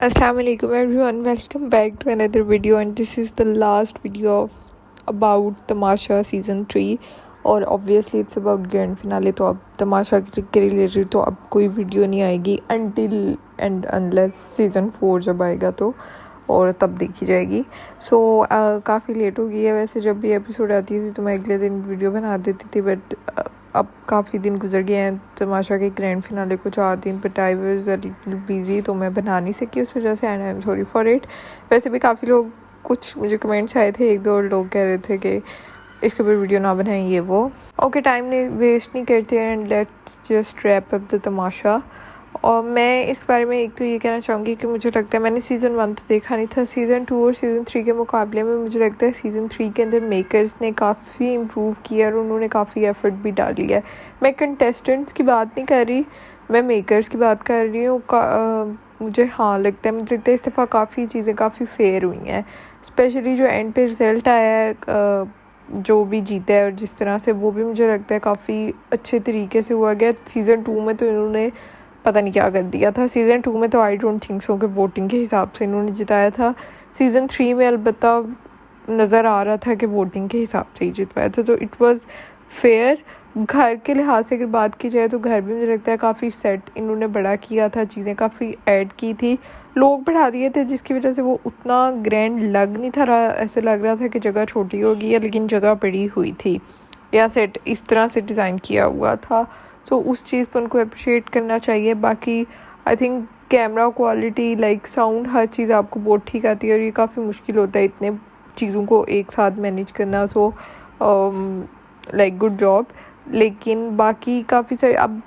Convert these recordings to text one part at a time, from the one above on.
Assalamualaikum everyone, welcome back to another video and this is the last video of about Tamasha season 3 और obviously it's about grand finale. तो अब तमाशा के related तो अब कोई video नहीं आएगी अनटिल एंड अनलेस सीज़न 4 जब आएगा तो, और तब देखी जाएगी। सो काफ़ी लेट हो गई है। वैसे जब भी एपिसोड आती थी तो मैं अगले दिन वीडियो बना देती थी, बट अब काफ़ी दिन गुजर गए हैं तमाशा के ग्रैंड फिनाले को 4 दिन, बट आई वाज बिज़ी तो मैं बना नहीं सकी उस वजह से, and I am sorry for it. वैसे भी काफ़ी लोग, कुछ मुझे कमेंट्स आए थे, एक दो लोग कह रहे थे कि इसके ऊपर वीडियो ना बनाएं ये वो। ओके, टाइम नहीं वेस्ट नहीं करते and let's just wrap up the Tamasha. और मैं इस बारे में एक तो ये कहना चाहूँगी कि मुझे लगता है मैंने सीज़न 1 तो देखा नहीं था, सीज़न 2 और सीज़न 3 के मुकाबले में मुझे लगता है सीज़न 3 के अंदर मेकर्स ने काफ़ी इम्प्रूव किया और उन्होंने काफ़ी एफर्ट भी डाल लिया है। मैं कंटेस्टेंट्स की बात नहीं कर रही, मैं मेकर्स की बात कर रही हूँ। मुझे मुझे लगता है इस दफ़ा काफ़ी चीज़ें काफ़ी फेयर हुई हैं, स्पेशली जो एंड पे रिज़ल्ट आया है, जो भी जीता है और जिस तरह से, वो भी मुझे लगता है काफ़ी अच्छे तरीके से हुआ गया। सीज़न 2 में तो इन्होंने पता नहीं क्या कर दिया था। सीज़न 2 में तो आई डोंट थिंक सो कि वोटिंग के हिसाब से इन्होंने जिताया था। सीज़न 3 में अलबत्ता नज़र आ रहा था कि वोटिंग के हिसाब से ही जितवाया था, तो इट वाज फेयर। घर के लिहाज से अगर बात की जाए तो घर भी मुझे लगता है काफ़ी सेट इन्होंने बड़ा किया था, चीज़ें काफ़ी ऐड की थी, लोग बढ़ा दिए थे, जिसकी वजह से वो उतना ग्रैंड लग नहीं था रहा। ऐसे लग रहा था कि जगह छोटी होगी है, लेकिन जगह बड़ी हुई थी या सेट इस तरह से डिज़ाइन किया हुआ था। सो उस चीज़ पर उनको अप्रिशिएट करना चाहिए। बाकी I think camera quality, like sound, हर चीज़ आपको बहुत ठीक आती है और ये काफ़ी मुश्किल होता है इतने चीज़ों को एक साथ मैनेज करना। So like good job. लेकिन बाकी काफ़ी सारी अब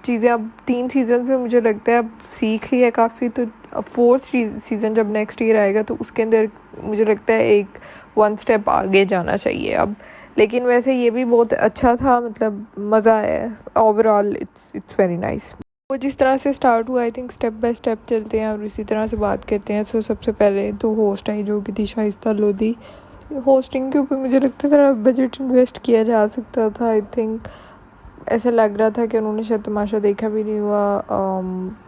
चीज़ें, अब 3 सीज़न में मुझे लगता है अब सीख लिया है काफ़ी, तो 4th सीज़न जब नेक्स्ट ईयर आएगा तो उसके अंदर मुझे लगता है एक 1 स्टेप आगे जाना चाहिए अब। लेकिन वैसे ये भी बहुत अच्छा था, मतलब मज़ा आया ओवरऑल, इट्स वेरी नाइस। वो जिस तरह से स्टार्ट हुआ, I think step by step चलते हैं और इसी तरह से बात करते हैं। सो सबसे पहले तो होस्ट आई जो कि थी शाइस्ता लोधी। होस्टिंग के ऊपर मुझे लगता है थोड़ा बजट इन्वेस्ट किया जा सकता था। आई थिंक ऐसा लग रहा था कि उन्होंने शायद तमाशा देखा भी नहीं हुआ,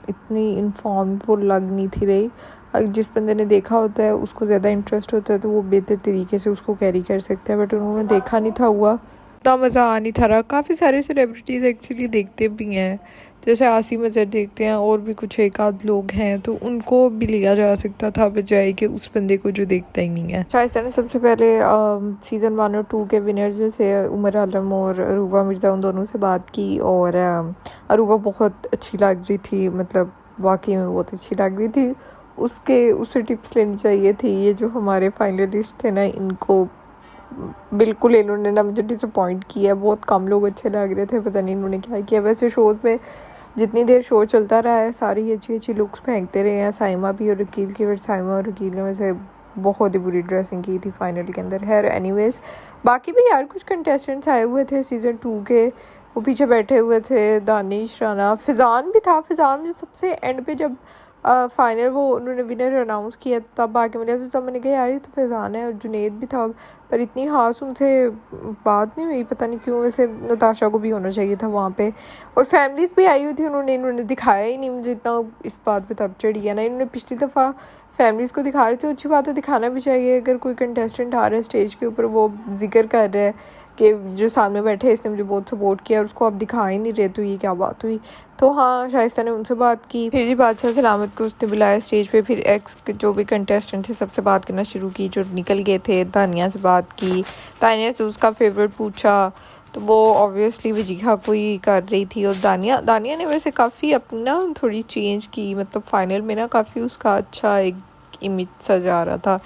इतनी इन्फॉर्म्ड वो लग नहीं थी रही। जिस बंदे ने देखा होता है उसको ज़्यादा इंटरेस्ट होता है तो वो बेहतर तरीके से उसको कैरी कर सकता है, बट उन्होंने देखा नहीं था हुआ, इतना मज़ा आ नहीं था रहा। काफ़ी सारे सेलिब्रिटीज़ एक्चुअली देखते भी हैं, जैसे आसिम अजहर देखते हैं, और भी कुछ एक आध लोग हैं, तो उनको भी लिया जा सकता था बजाय कि उस बंदे को जो देखता ही नहीं है। शाइस्ता ने सबसे पहले सीज़न 1 और 2 के विनर्स जो थे उमर आलम और अरूबा मिर्ज़ा, उन दोनों से बात की, और अरूबा बहुत अच्छी लग रही थी, मतलब वाकई में बहुत अच्छी लग रही थी। उससे टिप्स लेनी चाहिए थी। ये जो हमारे फाइनलिस्ट थे ना, इनको बिल्कुल इन्होंने ना मुझे डिसअपॉइंट किया। बहुत कम लोग अच्छे लग रहे थे, पता नहीं इन्होंने क्या किया। वैसे शोज़ में जितनी देर शो चलता रहा है सारी अच्छी अच्छी लुक्स फेंकते रहे हैं, साइमा भी और वकील की, बट साइमा और वकील ने वैसे बहुत ही बुरी ड्रेसिंग की थी फाइनल के अंदर। है एनीवेज, बाकी भी यार कुछ कंटेस्टेंट्स आए हुए थे सीज़न 2 के, वो पीछे बैठे हुए थे, दानिश राना, फिजान भी था। फिजान मुझे सबसे एंड पे जब फाइनल वो उन्होंने विनर अनाउंस किया तब आके मिला, तो तब मैंने कहा यार ये तो फैज़ान है, और जुनेद भी था, पर इतनी खास उनसे बात नहीं हुई, पता नहीं क्यों। वैसे नताशा को भी होना चाहिए था वहाँ पे, और फैमिलीज़ भी आई हुई थी, इन्होंने दिखाया ही नहीं मुझे। इतना इस बात पे तब चढ़ी है ना, इन्होंने पिछली दफ़ा फैमिलीज़ को दिखा रहे थे, अच्छी बात है, दिखाना भी चाहिए। अगर कोई कंटेस्टेंट आ रहा है स्टेज के ऊपर, वो जिक्र कर रहा है कि जो सामने बैठे है इसने मुझे बहुत सपोर्ट किया, और उसको आप दिखा ही नहीं रहे, तो ये क्या बात हुई। तो हाँ, शाइस्ता ने उनसे बात की, फिर जी बादशाह सलामत को उसने बुलाया स्टेज पे, फिर एक्स जो भी कंटेस्टेंट थे सबसे बात करना शुरू की, जो निकल गए थे। तानिया से बात की, तानिया से उसका फेवरेट पूछा, तो वो ऑब्वियसली वजीहा को ही कर रही थी। और दानिया ने वैसे काफ़ी अपनी ना थोड़ी चेंज की, मतलब फाइनल में ना काफ़ी उसका अच्छा एक इमेज सजा रहा था।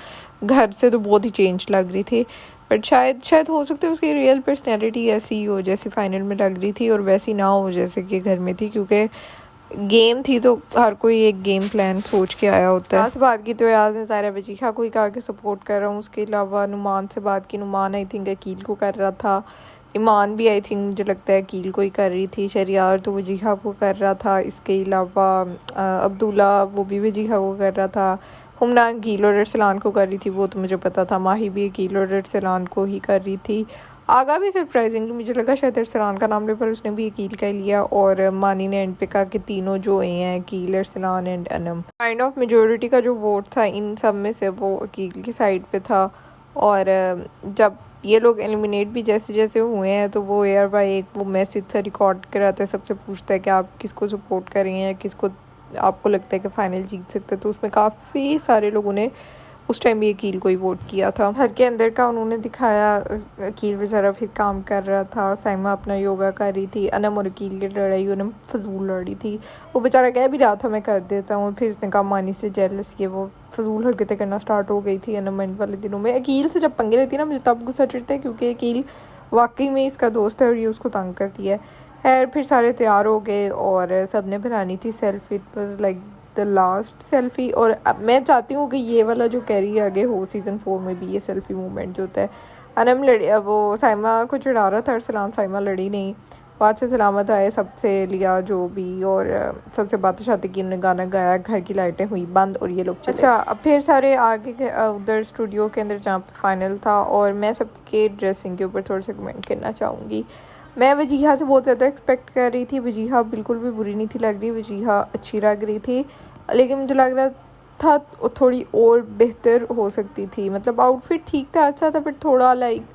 घर से तो बहुत ही चेंज लग रही थी, बट शायद हो सकता है उसकी रियल पर्सनैलिटी ऐसी ही हो जैसी फाइनल में लग रही थी, और वैसी ना हो जैसे कि घर में थी, क्योंकि गेम थी तो हर कोई एक गेम प्लान सोच के आया होता है। यहाँ से बात की तो यार ने ज़ाहिरा वजीहा को ही कहा कि सपोर्ट कर रहा हूँ। उसके अलावा नुमान से बात की, नुमान आई थिंक अकील को कर रहा था, ईमान भी आई थिंक मुझे लगता है अकील को ही कर रही थी, शरियार तो वजीहा को कर रहा था, इसके अलावा अब्दुल्ला वो भी वजीहा को कर रहा था, हुमना अकील और अरसलान को कर रही थी, वो तो मुझे पता था, माही भी अकील और अरसलान को ही कर रही थी, आगा भी सरप्राइजिंगली मुझे लगा शायद अरसलान का नाम ले, पर उसने भी अकील का ही लिया। और मानी ने एंड पे कहा कि तीनों जो हैं Aqeel, Arsalan and Anam, kind of majority का जो वोट था इन सब में से वो अकील की साइड पे था। और जब ये लोग एलिमिनेट भी जैसे जैसे हुए हैं तो वो एयर बाई एक वो मैसेज सा रिकॉर्ड कराता है, सबसे पूछता है कि आप किसको सपोर्ट कर रही हैं, किसको आपको लगता है कि फ़ाइनल जीत सकते हैं। तो उसमें काफ़ी सारे लोगों ने उस टाइम भी अकील को ही वोट किया था। घर के अंदर का उन्होंने दिखाया, अकील बेचारा फिर काम कर रहा था, साइमा अपना योगा कर रही थी, अनम और अकील की लड़ाई अनम फजूल लड़ रही थी। वो बेचारा कह भी रहा था मैं कर देता हूँ, फिर उसने कहा मानी से जेलस ये वो फजूल हरकतें करना स्टार्ट हो गई थी अनम एंड वाले दिनों में। अकील से जब पंगे लेती है ना मुझे तब गुस्सा चढ़ता है, क्योंकि अकील वाकई में इसका दोस्त है और ये उसको तंग करती है। खैर फिर सारे तैयार हो गए और सब ने बनानी थी selfie. It was like the last selfie. और अब मैं चाहती हूँ कि ये वाला जो कैरी आगे हो सीज़न 4 में भी ये सेल्फ़ी मूवमेंट जो होता है। अनम लड़ी, वो साइमा को चिढ़ा रहा था अरसलान, साइमा लड़ी नहीं, बाद से सलामत आए, सबसे लिया जो भी और सबसे बातें शातें की, उन्होंने गाना गाया, घर की लाइटें हुई बंद और ये लोग चले। अच्छा अब फिर सारे आगे उधर स्टूडियो के अंदर जहाँ फाइनल था, और मैं सबके ड्रेसिंग के ऊपर थोड़ा सा कमेंट करना चाहूँगी। मैं वजीहा से बहुत ज़्यादा एक्सपेक्ट कर रही थी, वजीहा बिल्कुल भी बुरी नहीं थी लग रही, वजीहा अच्छी लग रही थी, लेकिन मुझे लग रहा था थोड़ी और बेहतर हो सकती थी। मतलब आउटफिट ठीक था, अच्छा था, बट थोड़ा लाइक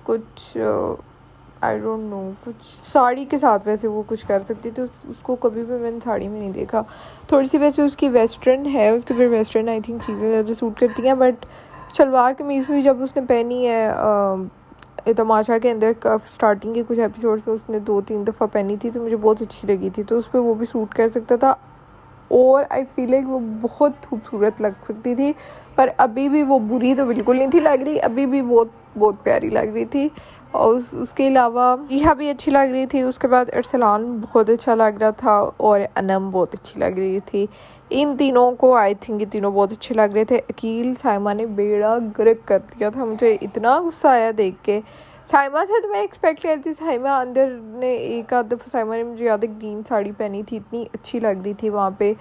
कुछ आई डोंट नो, कुछ साड़ी के साथ वैसे वो कुछ कर सकती थी। उसको कभी भी मैंने साड़ी में नहीं देखा। थोड़ी सी वैसे उसकी वेस्टर्न है, उसके फिर वेस्टर्न आई थिंक चीज़ें ज़्यादा सूट करती हैं, बट शलवार कमीज़ भी जब उसने पहनी है तमाशा के अंदर स्टार्टिंग के कुछ एपिसोड्स में उसने 2-3 दफ़ा पहनी थी तो मुझे बहुत अच्छी लगी थी, तो उस पर वो भी सूट कर सकता था। और आई फील लाइक वो बहुत खूबसूरत लग सकती थी, पर अभी भी वो बुरी तो बिल्कुल नहीं थी लग रही, अभी भी बहुत बहुत प्यारी लग रही थी। और उसके अलावा रिहा भी अच्छी लग रही थी, उसके बाद अरसलान बहुत अच्छा लग रहा था और अनम बहुत अच्छी लग रही थी। इन तीनों को आई थिंक ये तीनों बहुत अच्छे लग रहे थे। अकील साइमा ने बेड़ा गर्क कर दिया था, मुझे इतना गुस्सा आया देख के। साइमा से तो मैं एक्सपेक्ट करती, साइमा अंदर ने एक आध दफ़ा साइमा ने मुझे याद है ग्रीन साड़ी पहनी थी, इतनी अच्छी लग रही थी वहाँ पे।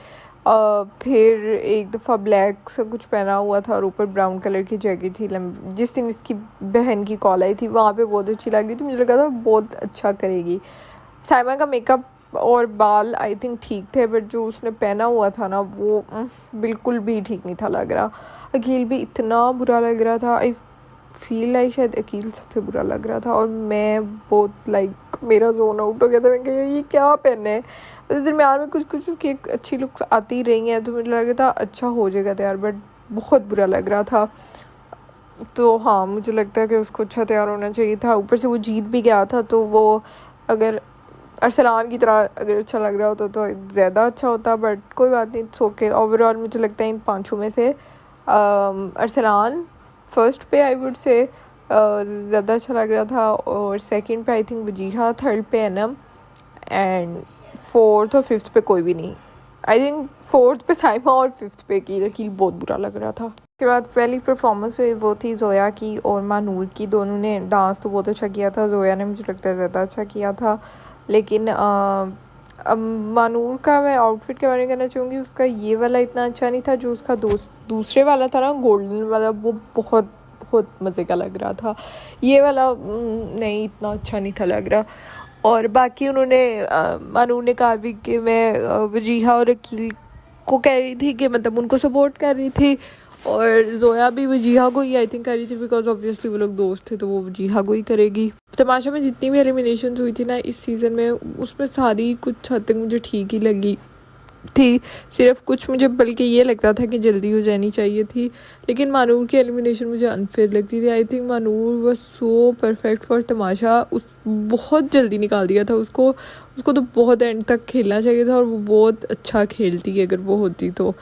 फिर एक दफ़ा ब्लैक सा कुछ पहना हुआ था और ऊपर ब्राउन कलर की जैकेट थी। जिस दिन इसकी बहन की कॉल आई थी वहाँ पे बहुत अच्छी लग रही थी, मुझे लगा था बहुत अच्छा करेगी। साइमा का मेकअप और बाल आई थिंक ठीक थे, बट जो उसने पहना हुआ था ना वो बिल्कुल भी ठीक नहीं था लग रहा। अकील भी इतना बुरा लग रहा था, आई फील लाइक शायद अकील सबसे बुरा लग रहा था। और मैं बहुत लाइक मेरा जोन आउट हो गया था, मैं कह ये क्या पहने है। उस दरम्यान में कुछ कुछ उसकी एक अच्छी लुक्स आती रही हैं तो मुझे लग रहा था अच्छा हो जाएगा तैयार, बट बहुत बुरा लग रहा था। तो हाँ मुझे लगता है कि उसको अच्छा तैयार होना चाहिए था, ऊपर से वो जीत भी गया था, तो वो अगर अरसलान की तरह अगर अच्छा लग रहा होता तो ज़्यादा अच्छा होता, बट कोई बात नहीं, इट्स ओके। ओवरऑल मुझे लगता है इन पाँचों में से अरसलान फर्स्ट पे आई वुड से ज़्यादा अच्छा लग रहा था, और सेकंड पे आई थिंक वजीहा, थर्ड पे अनम, एंड फोर्थ और फिफ्थ पे कोई भी नहीं। आई थिंक फोर्थ पे साइमा और फिफ्थ पे अकील बहुत बुरा लग रहा था। उसके बाद पहली परफॉर्मेंस हुई वो थी जोया की और मानूर की, दोनों ने डांस तो बहुत अच्छा किया था, जोया ने मुझे लगता है ज़्यादा अच्छा किया था, लेकिन अब मानूर का मैं आउटफिट के बारे में कहना चाहूँगी, उसका ये वाला इतना अच्छा नहीं था, जो उसका दूसरे वाला था ना गोल्डन वाला, वो बहुत बहुत मज़े का लग रहा था। ये वाला नहीं इतना अच्छा नहीं था लग रहा। और बाकी उन्होंने मानूर ने कहा भी कि मैं वजीहा और अकील को कह रही थी कि मतलब उनको सपोर्ट कर रही थी, और जोया भी वजीहा को ही आई थिंक कर रही थी, बिकॉज ऑब्वियसली वो लोग दोस्त थे तो वो वजीहा को ही करेगी। तमाशा में जितनी भी एलिमिनेशन हुई थी ना इस सीज़न में, उसमें सारी कुछ हद तक मुझे ठीक ही लगी थी, सिर्फ कुछ मुझे बल्कि ये लगता था कि जल्दी हो जानी चाहिए थी। लेकिन मानूर की एलिमिनेशन मुझे अनफेयर लगती थी। I think Manoor was so perfect for Tamasha, उस बहुत जल्दी निकाल दिया था उसको तो बहुत एंड तक खेलना चाहिए था, और वो बहुत अच्छा खेलती अगर वो होती तो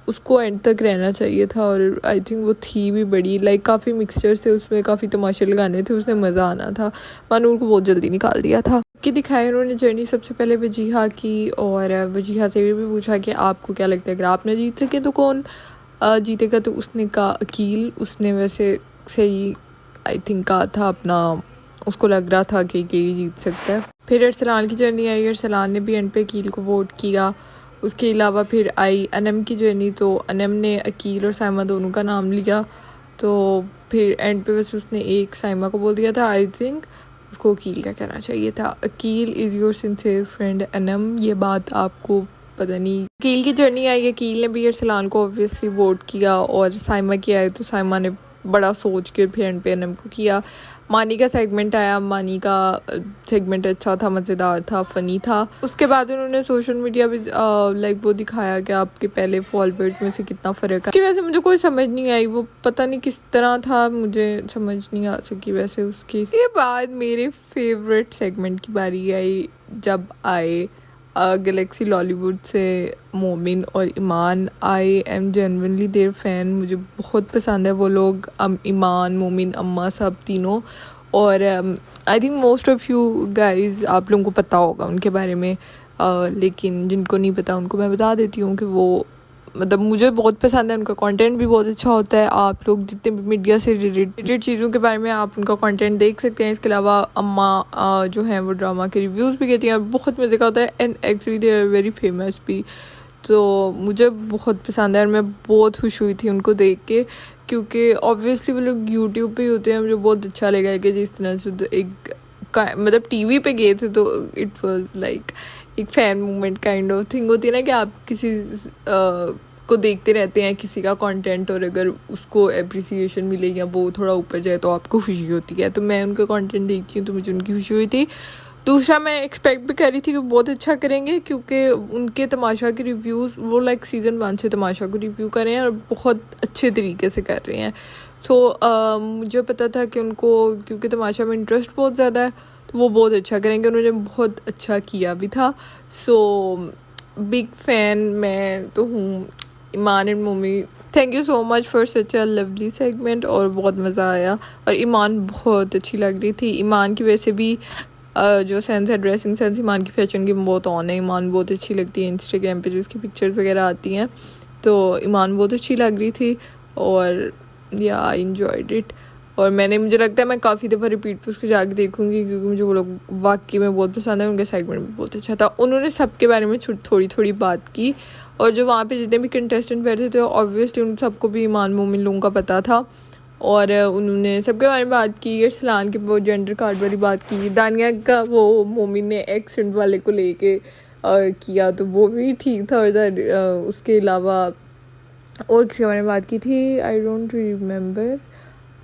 उसको एंड तक रहना चाहिए था। और आई थिंक वो थी भी बड़ी, लाइक काफ़ी मिक्सचर्स थे उसमें, काफ़ी तमाशे लगाने थे, उसने मज़ा आना था। मानूर को बहुत जल्दी निकाल दिया था कि दिखाया उन्होंने जर्नी सबसे पहले वजीहा की, और वजीहा से भी पूछा कि आपको क्या लगता है अगर आप न जीत सके तो कौन जीतेगा, तो उसने कहा अकील। उसने वैसे सही आई थिंक कहा था अपना, उसको लग रहा था कि अकील जीत सकता है। फिर अरसलान की जर्नी आई, अरसलान ने भी एंड पे अकील को वोट किया। उसके अलावा फिर आई अनम की जर्नी, तो अनम ने अकील और साइमा दोनों का नाम लिया, तो फिर एंड पे बस उसने एक साइमा को बोल दिया था आई थिंक। उसको अकील का कहना चाहिए था। Aqeel is your sincere friend Anam, ये बात आपको पता नहीं। अकील की जर्नी आई, अकील ने भी अरसलान को ऑब्वियसली वोट किया और साइमा की आई तो साइमा ने बड़ा सोच के फिर एंड पे अनम को किया। मानी का सेगमेंट आया, मानी का सेगमेंट अच्छा था, मज़ेदार था, फ़नी था। उसके बाद उन्होंने सोशल मीडिया पे लाइक वो दिखाया कि आपके पहले फॉलोअर्स में से कितना फ़र्क है। कि वैसे मुझे कोई समझ नहीं आई, वो पता नहीं किस तरह था, मुझे समझ नहीं आ सकी वैसे उसकी। के बाद मेरे फेवरेट सेगमेंट की बारी आई जब आए गैलेक्सी लॉलीवुड से मोमिन और Eman. I am genuinely their fan, मुझे बहुत पसंद है वो लोग, ईमान, मोमिन, अम्मा, सब तीनों। और I think most of you guys आप लोगों को पता होगा उनके बारे में, लेकिन जिनको नहीं पता उनको मैं बता देती हूँ कि वो मतलब मुझे बहुत पसंद है, उनका कंटेंट भी बहुत अच्छा होता है। आप लोग जितने भी मीडिया से रिलेटेड चीज़ों के बारे में आप उनका कंटेंट देख सकते हैं। इसके अलावा अम्मा जो हैं वो ड्रामा के रिव्यूज़ भी कहती हैं, बहुत मज़े का होता है and actually they are very famous भी। तो मुझे बहुत पसंद है और मैं बहुत खुश हुई थी उनको देख के, क्योंकि ऑब्वियसली वो लोग यूट्यूब पे ही होते हैं। मुझे बहुत अच्छा लगा कि जिस तरह से एक मतलब टीवी पे गए थे तो इट वाज लाइक एक fan movement kind of thing होती है ना, कि आप किसी को देखते रहते हैं किसी का कंटेंट, और अगर उसको एप्रिसिएशन मिले या वो थोड़ा ऊपर जाए तो आपको खुशी होती है। तो मैं उनका कंटेंट देखती हूँ तो मुझे उनकी खुशी हुई थी। दूसरा, मैं एक्सपेक्ट भी कर रही थी कि बहुत अच्छा करेंगे, क्योंकि उनके तमाशा के रिव्यूज़ वो लाइक सीज़न 1 से तमाशा को रिव्यू कर रहे हैं और बहुत अच्छे तरीके से कर रहे हैं। सो मुझे पता था कि उनको क्योंकि तमाशा में इंटरेस्ट बहुत ज़्यादा है तो वो बहुत अच्छा करेंगे, उन्होंने बहुत अच्छा किया भी था। सो बिग फ़ैन मैं तो हूँ ईमान एंड मोमी। Thank you so much for such a lovely segment, और बहुत मज़ा आया। और ईमान बहुत अच्छी लग रही थी। ईमान की वैसे भी जो सेंस है, ड्रेसिंग सेंस ईमान की, फैशन की बहुत ऑन है। ईमान बहुत अच्छी लगती है, इंस्टाग्राम पे जो उसकी पिक्चर्स वगैरह आती हैं तो ईमान बहुत अच्छी लग रही थी। और या आई एंजॉयड इट, और मुझे लगता है मैं काफ़ी दफ़ा रिपीट पे उसको जाके देखूंगी, क्योंकि मुझे वो लोग वाकई में बहुत पसंद है। उनका सेगमेंट भी बहुत अच्छा था। उन्होंने सबके बारे में थोड़ी थोड़ी बात की, और जो वहाँ पे जितने भी कंटेस्टेंट बैठे थे ऑब्वियसली उन सबको भी ईमान मोमिन लोगों का पता था, और उन्होंने सबके बारे में बात की। अरसलान के वो जेंडर कार्ड वाली बात की, दानिया का वो मोमिन ने एक्सेंट वाले को लेके किया तो वो भी ठीक था। और उसके अलावा और किसी बारे में बात की थी, आई डोंट रिमेंबर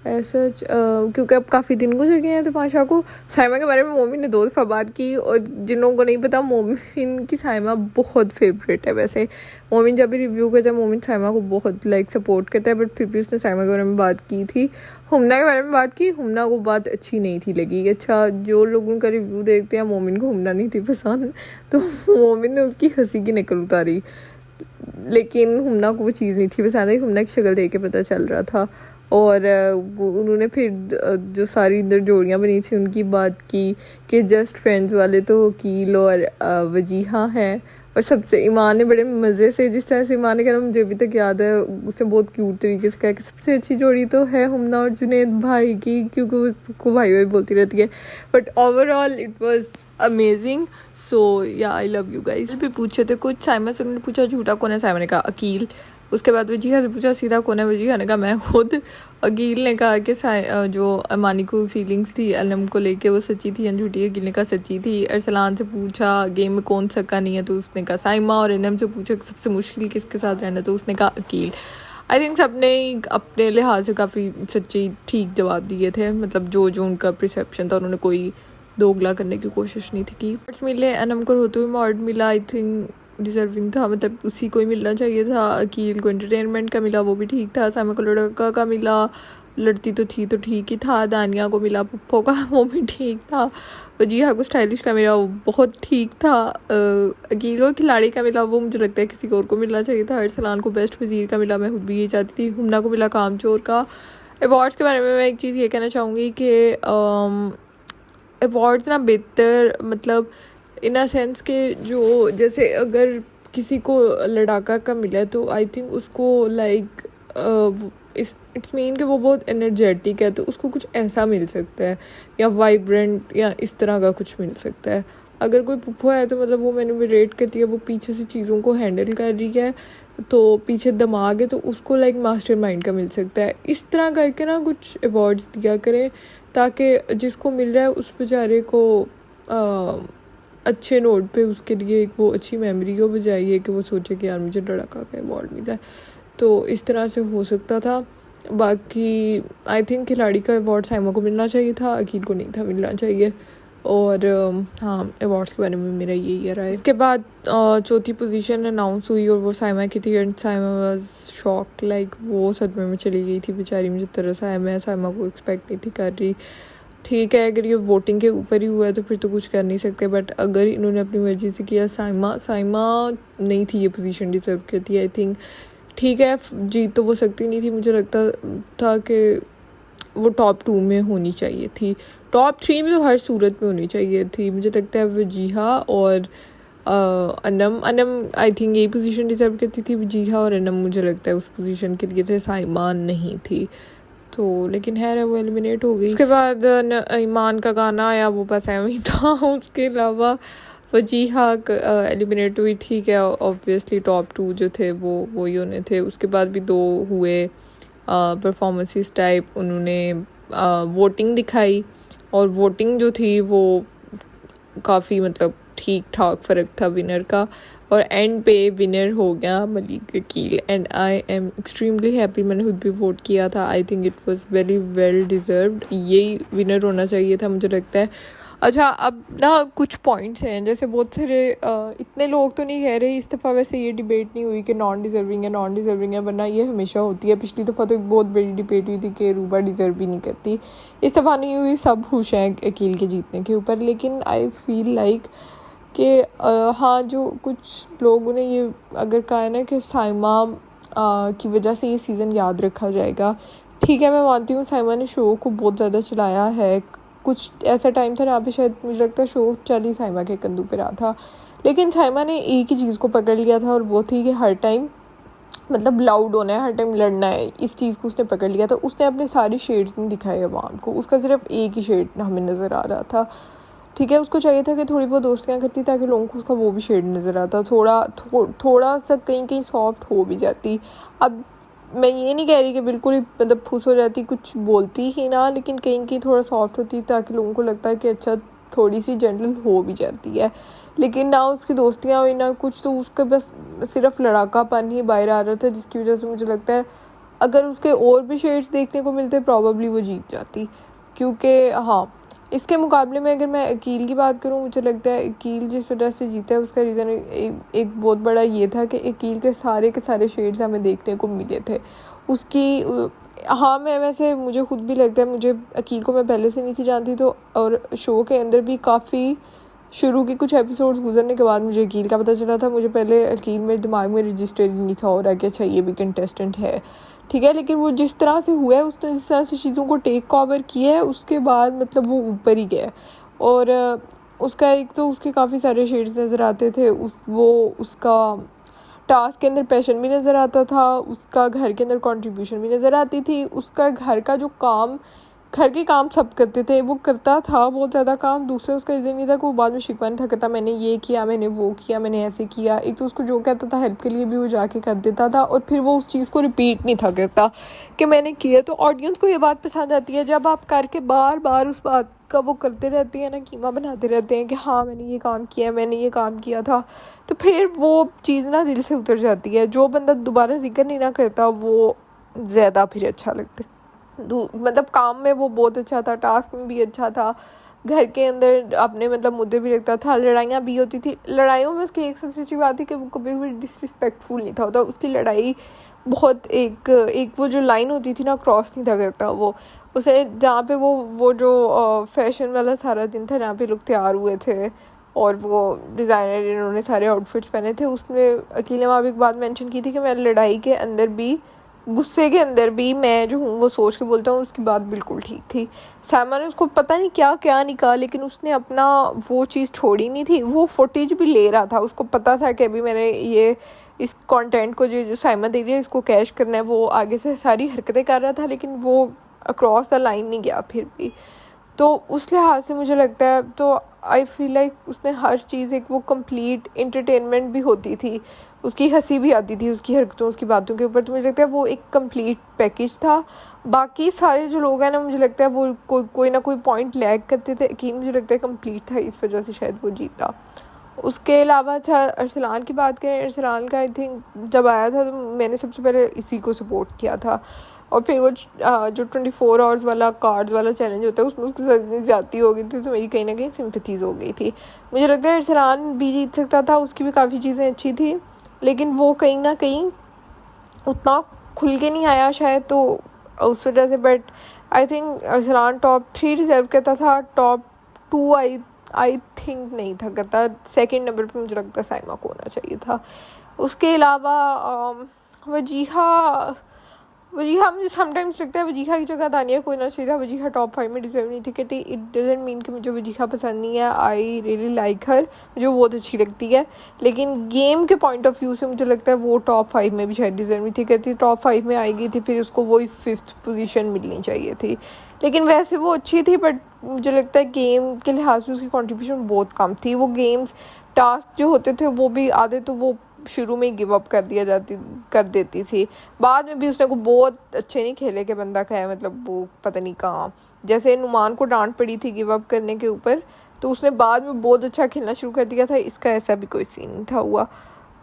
ऐसा, क्योंकि अब काफ़ी दिन गुजर गए हैं तमाशा को। साइमा के बारे में मोमिन ने 2 दफ़ा बात की, और जिन लोगों को नहीं पता मोमिन की साइमा बहुत फेवरेट है। वैसे मोमिन जब भी रिव्यू करता है मोमिन साइमा को बहुत लाइक सपोर्ट करता है, बट फिर भी उसने साइमा के बारे में बात की थी। हुमना के बारे में बात की, हुमना को बात अच्छी नहीं थी लगी। अच्छा, जो लोग उनका रिव्यू देखते हैं मोमिन को हुमना नहीं थी पसंद, तो मोमिन ने उसकी हंसी की नकल उतारी, लेकिन हुमना को वो चीज़ नहीं थी पसंद आई। हुमना की शक्ल देख के पता चल रहा था। और उन्होंने फिर जो सारी इधर जोड़ियाँ बनी थी उनकी बात की कि जस्ट फ्रेंड्स वाले तो वकील और वजीहा हैं। और सबसे ईमान ने बड़े मज़े से, जिस तरह से ईमान ने कहना मुझे अभी तक याद है, उसने बहुत क्यूट तरीके से कहा कि सबसे अच्छी जोड़ी तो है हुमना और जुनैद भाई की, क्योंकि उसको भाई भाई बोलती रहती है। But overall it was amazing. So yeah I love you guys. भी पूछे थे कुछ, साइमा से उन्होंने पूछा झूठा कौन है, साइमा ने कहा अकील। उसके बाद वजीहा से पूछा सीधा कौन है, वजीहा ने कहा मैं खुद। अकील ने कहा कि जो अमानी को फीलिंग्स थी अलम को लेके वो सच्ची थी या झूठी, अकील ने कहा सच्ची थी। अरसलान से पूछा गेम में कौन सका नहीं है तो उसने कहा साइमा, और एनम से पूछा सबसे मुश्किल किसके साथ रहना तो उसने कहा अकील। आई थिंक सबने अपने लिहाज से काफ़ी सच्ची ठीक जवाब दिए थे, मतलब जो जो उनका परसेप्शन था उन्होंने कोई दोगला करने की कोशिश नहीं थी की। अवार्ड्स मिले, अनम को रोते हुए अवार्ड मिला, आई थिंक डिज़र्विंग था, मतलब उसी को ही मिलना चाहिए था। अकील को एंटरटेनमेंट का मिला, वो भी ठीक था। साइमा को लड़का का मिला, लड़ती तो ठीक ही था। दानिया को मिला पप्पो का, वो भी ठीक था। वजीहा को स्टाइलिश का मिला, वो बहुत ठीक था। अकील को खिलाड़ी का मिला, वो मुझे लगता है किसी और को मिलना चाहिए था। अरसलान को बेस्ट वज़ीर का मिला, मैं खुद भी ये चाहती थी। हुमना को मिला कामचोर का। अवार्ड्स के बारे में मैं एक चीज़ ये कहना चाहूँगी कि अवार्ड्स ना बेहतर, मतलब इन अ सेंस के जो जैसे अगर किसी को लड़ाका का मिला तो आई थिंक उसको लाइक इट्स मीन कि वो बहुत एनर्जेटिक है तो उसको कुछ ऐसा मिल सकता है, या वाइब्रेंट या इस तरह का कुछ मिल सकता है। अगर कोई पुप्पो है तो मतलब वो मैंने रेट करती है, वो पीछे से चीज़ों को हैंडल कर रही है, तो पीछे दिमाग है तो उसको लाइक मास्टरमाइंड का मिल सकता है। इस तरह करके ना कुछ अवार्ड्स दिया करें ताकि जिसको मिल रहा है उस बेचारे को अच्छे नोट पे उसके लिए एक वो अच्छी मेमोरी हो, बजाय ये कि वो सोचे कि यार मुझे लड़का का अवार्ड मिला है। तो इस तरह से हो सकता था। बाकी आई थिंक खिलाड़ी का अवार्ड साइमा को मिलना चाहिए था, अकील को नहीं था मिलना चाहिए। और हाँ, अवार्ड्स के बारे में मेरा यही राय है। इसके बाद चौथी पोजीशन अनाउंस हुई और वो साइमा की थी and Saima was shock, like वो सदमे में चली गई थी बेचारी। मुझे तरस आया, मैं साइमा को एक्सपेक्ट नहीं थी कर रही। ठीक है, अगर ये वोटिंग के ऊपर ही हुआ है तो फिर तो कुछ कर नहीं सकते, बट अगर इन्होंने अपनी मर्जी से किया, साइमा नहीं थी ये पोजीशन डिजर्व करती आई थिंक। ठीक है, जीत तो वो सकती नहीं थी, मुझे लगता था कि वो टॉप 2 में होनी चाहिए थी, टॉप 3 में तो हर सूरत में होनी चाहिए थी। मुझे लगता है वजीहा और अनम आई थिंक यही पोजीशन डिजर्व करती थी। वजीहा और अनम मुझे लगता है उस पोजीशन के लिए थे, साइमा नहीं थी। तो लेकिन है वो एलिमिनेट हो गई। उसके बाद ईमान का गाना आया, वो बस ऐਵੇਂ ही था। उसके अलावा वजीहा एलिमिनेट हुई। ठीक है, ऑब्वियसली टॉप 2 जो थे वो ही होने थे। उसके बाद भी 2 हुए परफॉर्मेंसेस टाइप, उन्होंने वोटिंग दिखाई और वोटिंग जो थी वो काफ़ी मतलब ठीक ठाक फ़र्क था विनर का, और एंड पे विनर हो गया Malik Aqeel and I am extremely happy. मैंने खुद भी वोट किया था, I think it was very well deserved, यही विनर होना चाहिए था मुझे लगता है। अच्छा, अब ना कुछ पॉइंट्स हैं, जैसे बहुत सारे इतने लोग तो नहीं कह रहे इस दफ़ा, वैसे ये डिबेट नहीं हुई कि नॉन डिज़र्विंग है, वरना ये हमेशा होती है। पिछली दफ़ा तो एक बहुत बड़ी डिबेट हुई थी कि रूबा डिज़र्व भी नहीं करती, इस दफ़ा नहीं हुई, सब खुश हैं अकील के जीतने के ऊपर। लेकिन आई फील लाइक कि हाँ, जो कुछ लोगों ने ये अगर कहा है ना कि साइमा की वजह से ये सीज़न याद रखा जाएगा, ठीक है, मैं मानती हूँ साइमा ने शो को बहुत ज़्यादा चलाया है। कुछ ऐसा टाइम था जहाँ पे शायद मुझे लगता है शो चल ही साइमा के कंधों पे रहा था, लेकिन साइमा ने एक ही चीज़ को पकड़ लिया था और वो थी कि हर टाइम मतलब लाउड होना है, हर टाइम लड़ना है। इस चीज़ को उसने पकड़ लिया था। उसने अपने सारे शेड्स नहीं दिखाए अवाम को, उसका सिर्फ एक ही शेड हमें नज़र आ रहा था। ठीक है, उसको चाहिए था कि थोड़ी बहुत दोस्तियाँ करती ताकि लोगों को उसका वो भी शेड नज़र आता, थोड़ा सा कहीं सॉफ्ट हो भी जाती। अब मैं ये नहीं कह रही कि बिल्कुल ही मतलब फुस हो जाती, कुछ बोलती ही ना, लेकिन कहीं थोड़ा सॉफ्ट होती ताकि लोगों को लगता है कि अच्छा थोड़ी सी जेंटल हो भी जाती है। लेकिन ना उसकी दोस्तियाँ हुई ना कुछ, तो उसके बस सिर्फ लड़ाकापन ही बाहर आ रहा था, जिसकी वजह से मुझे लगता है अगर उसके और भी शेड्स देखने को मिलते प्रॉबेबली वो जीत जाती। क्योंकि हाँ, इसके मुकाबले में अगर मैं अकील की बात करूँ, मुझे लगता है अकील जिस वजह से जीता है उसका रीज़न एक बहुत बड़ा ये था कि अकील के सारे शेड्स हमें देखने को मिले थे उसकी। हाँ, मैं वैसे मुझे खुद भी लगता है, मुझे अकील को मैं पहले से नहीं थी जानती, तो और शो के अंदर भी काफ़ी शुरू के कुछ एपिसोड्स गुजरने के बाद मुझे अकील का पता चला था। मुझे पहले अकील मेरे दिमाग में रजिस्टर ही नहीं था हो रहा कि अच्छा ये भी कंटेस्टेंट है, ठीक है। लेकिन वो जिस तरह से हुआ है, उसने जिस तरह से चीज़ों को टेक कवर किया है, उसके बाद मतलब वो ऊपर ही गया। और उसका एक तो उसके काफ़ी सारे शेड्स नज़र आते थे, उसका टास्क के अंदर पैशन भी नज़र आता था, उसका घर के अंदर कंट्रीब्यूशन भी नज़र आती थी, उसका घर के काम सब करते थे, वो करता था बहुत ज़्यादा काम। दूसरा उसका रीज़न नहीं था कि वो बाद में शिकवा नहीं था करता, मैंने ये किया, मैंने वो किया, मैंने ऐसे किया। एक तो उसको जो कहता था हेल्प के लिए भी वो जाके कर देता था, और फिर वो उस चीज़ को रिपीट नहीं था करता कि मैंने किया। तो ऑडियंस को ये बात पसंद आती है जब आप करके बार बार उस बात का वो करते रहते हैं ना, कीमा बनाते रहते हैं कि हाँ मैंने ये काम किया, मैंने ये काम किया था, तो फिर वो चीज़ ना दिल से उतर जाती है। जो बंदा दोबारा जिक्र नहीं ना करता वो ज़्यादा फिर अच्छा लगता है। मतलब काम में वो बहुत अच्छा था, टास्क में भी अच्छा था, घर के अंदर अपने मतलब मुद्दे भी रखता था, लड़ाइयाँ भी होती थी। लड़ाइयों में उसकी एक सबसे अच्छी बात थी कि वो कभी भी डिसरिस्पेक्टफुल नहीं था होता। उसकी लड़ाई बहुत एक वो जो लाइन होती थी ना, क्रॉस नहीं था करता वो। उसे जहाँ पे वो जो फैशन वाला सारा दिन था, जहाँ पे लोग तैयार हुए थे और वो डिज़ाइनर इन्होंने सारे आउटफिट्स पहने थे, उसमें अकील ने वहाँ भी एक बात मेंशन की थी कि मैं लड़ाई के अंदर भी, गुस्से के अंदर भी मैं जो हूँ वो सोच के बोलता हूँ। उसकी बात बिल्कुल ठीक थी। साइमा ने उसको पता नहीं क्या क्या निकाला, लेकिन उसने अपना वो चीज़ छोड़ी नहीं थी। वो फुटेज भी ले रहा था, उसको पता था कि अभी मैंने ये इस कंटेंट को जो साइमा दे रही है इसको कैश करना है। वो आगे से सारी हरकतें कर रहा था, लेकिन वो अक्रॉस द लाइन नहीं गया फिर भी। तो उस लिहाज से मुझे लगता है, तो आई फील लाइक उसने हर चीज़, एक वो कंप्लीट इंटरटेनमेंट भी होती थी, उसकी हंसी भी आती थी उसकी हरकतों उसकी बातों के ऊपर, तो मुझे लगता है वो एक कंप्लीट पैकेज था। बाकी सारे जो लोग हैं ना, मुझे लगता है वो कोई ना कोई पॉइंट लैग करते थे, कि मुझे लगता है कंप्लीट था, इस वजह से शायद वो जीता। उसके अलावा अच्छा अरसलान की बात करें, अरसलान का आई थिंक जब आया था तो मैंने सबसे पहले इसी को सपोर्ट किया था, और फिर वो जो 24 आवर्स वाला कार्ड्स वाला चैलेंज होता है उसमें उसके साथ इतनी ज़्यादती हो गई थी, तो मेरी कहीं ना कहीं सिंपथीज़ हो गई थी। मुझे लगता है अरसलान भी जीत सकता था, उसकी भी काफ़ी चीज़ें अच्छी थी, लेकिन वो कहीं ना कहीं उतना खुल के नहीं आया शायद, तो उस वजह से। But I think Arsalan top 3 deserve करता था, टॉप 2 आई थिंक नहीं था करता। सेकंड नंबर पे मुझे लगता है साइमा को होना चाहिए था। उसके अलावा वजीहा वजीहा मुझे समटाइम्स लगता है वजीहा की जगह दानिया को होना चाहिए था। वजीहा टॉप 5 में डिजर्व नहीं थी करती। इट डजंट मीन कि मुझे वजीहा पसंद नहीं है, आई रियली लाइक हर, मुझे बहुत अच्छी लगती है, लेकिन गेम के पॉइंट ऑफ व्यू से मुझे लगता है वो टॉप 5 में भी शायद डिजर्व नहीं थी करती। टॉप 5 में आई गई थी, फिर उसको वही 5th पोजीशन मिलनी चाहिए थी, लेकिन वैसे वो अच्छी थी, बट मुझे लगता है गेम के लिहाज से उसकी कंट्रीब्यूशन बहुत कम थी। वो गेम्स टास्क जो होते थे वो भी आधे तो वो शुरू में ही गिव अप कर देती थी। बाद में भी उसने को बहुत अच्छे नहीं खेले के बंदा का है, मतलब वो पता नहीं कहाँ, जैसे नुमान को डांट पड़ी थी गिव अप करने के ऊपर, तो उसने बाद में बहुत अच्छा खेलना शुरू कर दिया था। इसका ऐसा भी कोई सीन नहीं था हुआ।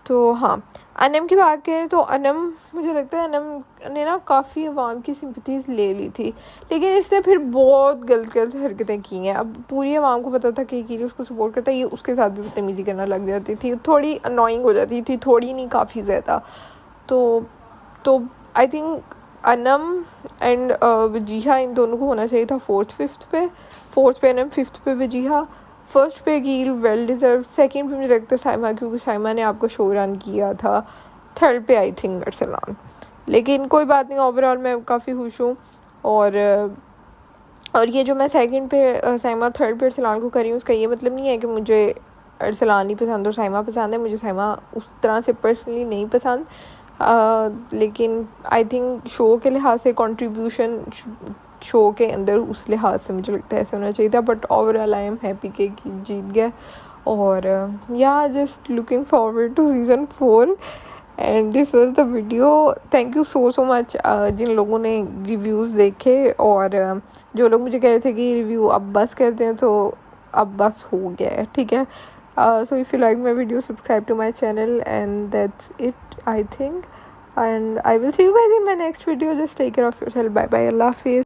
तो हाँ, अनम की बात करें तो अनम, मुझे लगता है अनम ने ना काफ़ी अवाम की सिंपथीज़ ले ली थी, लेकिन इसने फिर बहुत गलत गलत हरकतें की हैं। अब पूरी अवाम को पता था कि कीली उसको सपोर्ट करता है, ये उसके साथ भी बदतमीज़ी करना लग जाती थी, थोड़ी अनोइंग हो जाती थी, थोड़ी नहीं काफ़ी ज़्यादा। तो I think Anam and Wajiha, इन दोनों को होना चाहिए था 4th 5th पे। 4th पे अनम, 5th पे वजीहा, फर्स्ट पे कील वेल डिज़र्व, सेकंड पे मुझे लगता है साइमा, क्योंकि साइमा ने आपको शो रन किया था, थर्ड पे आई थिंक अरसलान। लेकिन कोई बात नहीं, ओवरऑल मैं काफ़ी खुश हूँ। और ये जो मैं सेकंड पे साइमा, थर्ड पे अरसलान को करी हूँ, उसका ये मतलब नहीं है कि मुझे अरसलान ही पसंद और साइमा पसंद है। मुझे साइमा उस तरह से पर्सनली नहीं पसंद, लेकिन आई थिंक शो के लिहाज से कंट्रीब्यूशन शो के अंदर उस लिहाज से मुझे लगता है ऐसा होना चाहिए था। But overall I am happy कि जीत गया, और yeah just looking forward to season 4। And this was the video. Thank you so much जिन लोगों ने रिव्यूज़ देखे, और जो लोग मुझे कह रहे थे कि रिव्यू अब बस करते हैं, तो अब बस हो गया है, ठीक है। So if you like my video, subscribe to my channel, and that's it, I think. And I will see you guys in my next video. Just take care of yourself. Bye bye. Allah Hafiz.